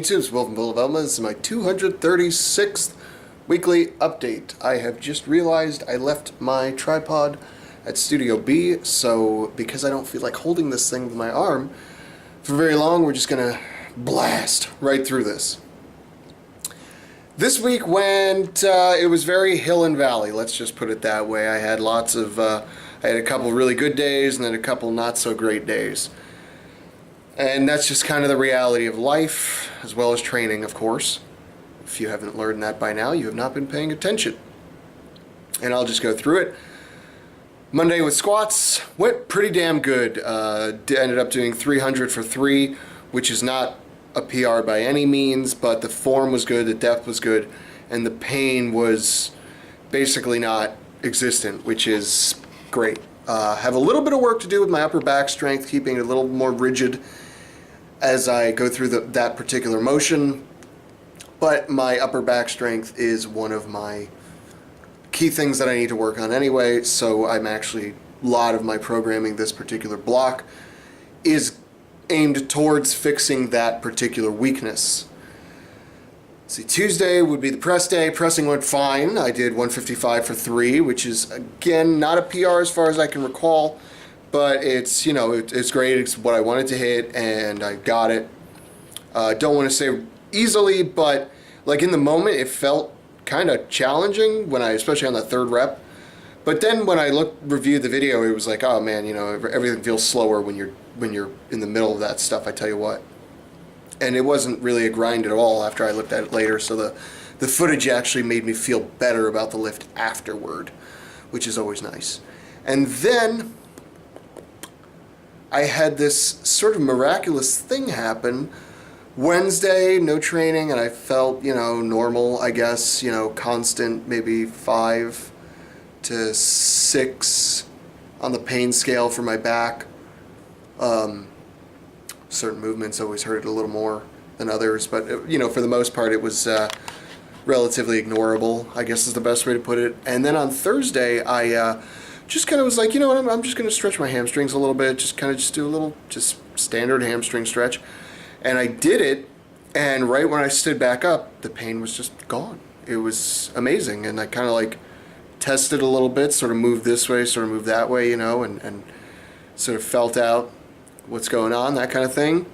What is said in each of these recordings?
YouTube, it's Will from Will of Elma. This is my 236th weekly update. I have just realized I left my tripod at Studio B, so because I don't feel like holding this thing with my arm for very long, we're just gonna blast right through this. This week went, it was very hill and valley, let's just put it that way. I had I had a couple really good days and then a couple not so great days. And that's just kind of the reality of life, as well as training, of course. If you haven't learned that by now, you have not been paying attention. And I'll just go through it. Monday with squats went pretty damn good. Ended up doing 300 for 3, which is not a PR by any means, but the form was good, the depth was good, and the pain was basically not existent, which is great. Have a little bit of work to do with my upper back strength, keeping it a little more rigid as I go through that particular motion, but my upper back strength is one of my key things that I need to work on anyway, so I'm actually, a lot of my programming this particular block is aimed towards fixing that particular weakness. See, Tuesday would be the press day. Pressing went fine. I did 155 for 3, which is, again, not a PR as far as I can recall, but it's, you know, it's great. It's what I wanted to hit, and I got it. Don't want to say easily, but like in the moment, it felt kind of challenging when especially on that third rep. But then when I reviewed the video, it was like, oh man, you know, everything feels slower when you're in the middle of that stuff. I tell you what. And it wasn't really a grind at all after I looked at it later. So the footage actually made me feel better about the lift afterward, which is always nice. And then I had this sort of miraculous thing happen. Wednesday, no training, and I felt, you know, normal, I guess, you know, constant, maybe 5 to 6 on the pain scale for my back. Certain movements always hurt it a little more than others, but, you know, for the most part, it was relatively ignorable, I guess is the best way to put it. And then on Thursday, I just kind of was like, you know what, I'm just going to stretch my hamstrings a little bit, just kind of just do a little, just standard hamstring stretch. And I did it, and right when I stood back up, the pain was just gone. It was amazing, and I kind of like tested a little bit, sort of moved this way, sort of moved that way, you know, and sort of felt out what's going on, that kind of thing.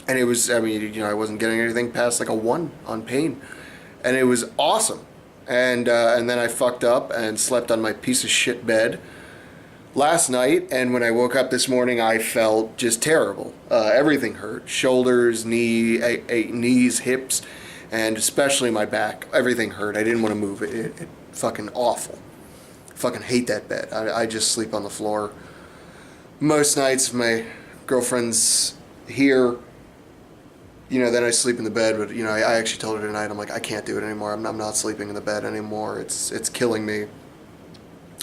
And it was, I mean, you know, I wasn't getting anything past like a 1 on pain, and it was awesome. And then I fucked up and slept on my piece of shit bed last night, and when I woke up this morning, I felt just terrible. Everything hurt. Shoulders, knees, hips, and especially my back. Everything hurt. I didn't want to move. It fucking awful. Fucking hate that bed. I just sleep on the floor. Most nights, my girlfriend's here, you know, then I sleep in the bed, but, you know, I actually told her tonight, I'm like, I can't do it anymore. I'm not sleeping in the bed anymore. It's killing me.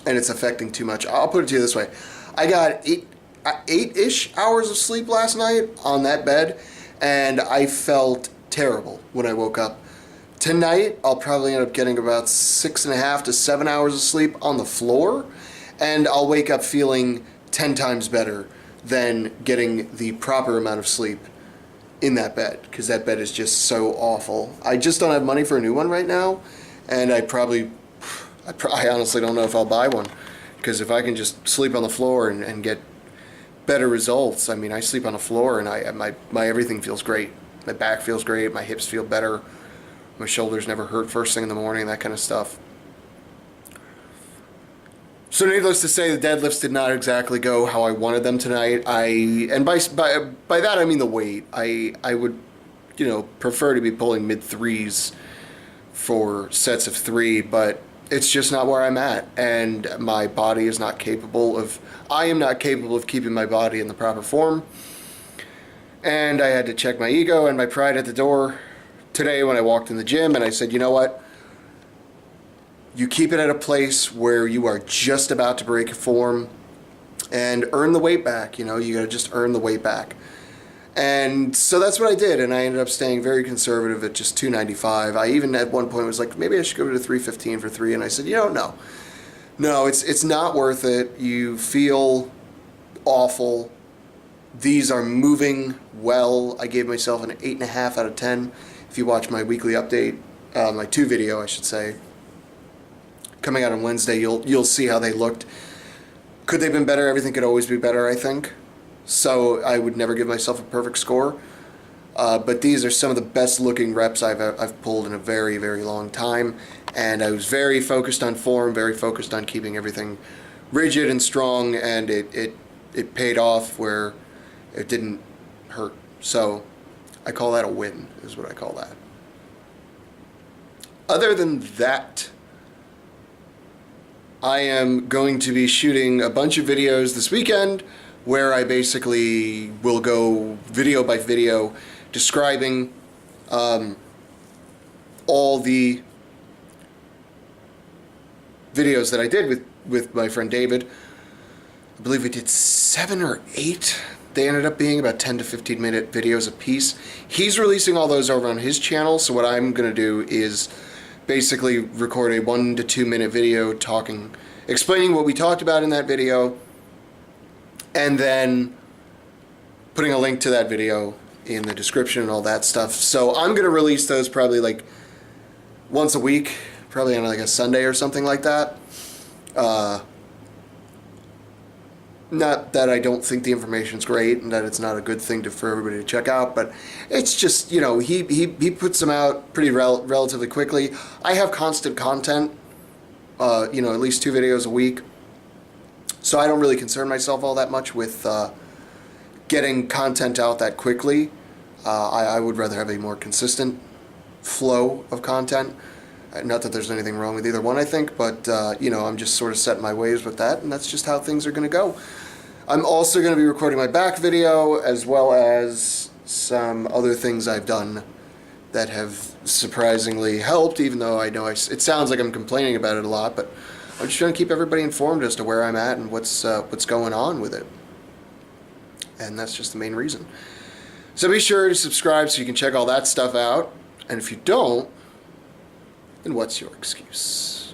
And it's affecting too much. I'll put it to you this way. I got 8-ish hours of sleep last night on that bed, and I felt terrible when I woke up. Tonight, I'll probably end up getting about 6.5 to 7 hours of sleep on the floor, and I'll wake up feeling 10 times better than getting the proper amount of sleep in that bed, because that bed is just so awful. I just don't have money for a new one right now, and I honestly don't know if I'll buy one, because if I can just sleep on the floor and get better results, I mean, I sleep on the floor and my everything feels great. My back feels great, my hips feel better, my shoulders never hurt first thing in the morning, that kind of stuff. So needless to say, the deadlifts did not exactly go how I wanted them tonight. And by that I mean the weight. I would, you know, prefer to be pulling mid-3s for sets of 3, but it's just not where I'm at, and my body is not capable of, I am not capable of keeping my body in the proper form. And I had to check my ego and my pride at the door today when I walked in the gym, and I said, you know what? You keep it at a place where you are just about to break form and earn the weight back. You know, you gotta just earn the weight back. And so that's what I did, and I ended up staying very conservative at just 295. I even at one point was like, maybe I should go to 315 for 3, and I said, you know, no, it's not worth it. You feel awful. These are moving well. I gave myself an 8.5 out of 10. If you watch my weekly update, my 2 video, I should say, coming out on Wednesday, you'll see how they looked. Could they have been better? Everything could always be better, I think. So I would never give myself a perfect score. But these are some of the best looking reps I've pulled in a very, very long time. And I was very focused on form, very focused on keeping everything rigid and strong, and it paid off where it didn't hurt. So I call that a win, is what I call that. Other than that, I am going to be shooting a bunch of videos this weekend where I basically will go video by video describing all the videos that I did with my friend David. I believe we did 7 or 8. They ended up being about 10 to 15 minute videos a piece. He's releasing all those over on his channel, so what I'm going to do is basically record a 1 to 2 minute video explaining what we talked about in that video, and then putting a link to that video in the description and all that stuff. So I'm going to release those probably like once a week, probably on like a Sunday or something like that. Not that I don't think the information's great and that it's not a good thing for everybody to check out, but it's just, you know, he puts them out pretty relatively quickly. I have constant content, you know, at least 2 videos a week, so I don't really concern myself all that much with getting content out that quickly. I would rather have a more consistent flow of content. Not that there's anything wrong with either one, I think, but, you know, I'm just sort of setting my ways with that, and that's just how things are going to go. I'm also going to be recording my back video, as well as some other things I've done that have surprisingly helped, even though I know it sounds like I'm complaining about it a lot, but I'm just trying to keep everybody informed as to where I'm at and what's going on with it. And that's just the main reason. So be sure to subscribe so you can check all that stuff out, and if you don't, then what's your excuse?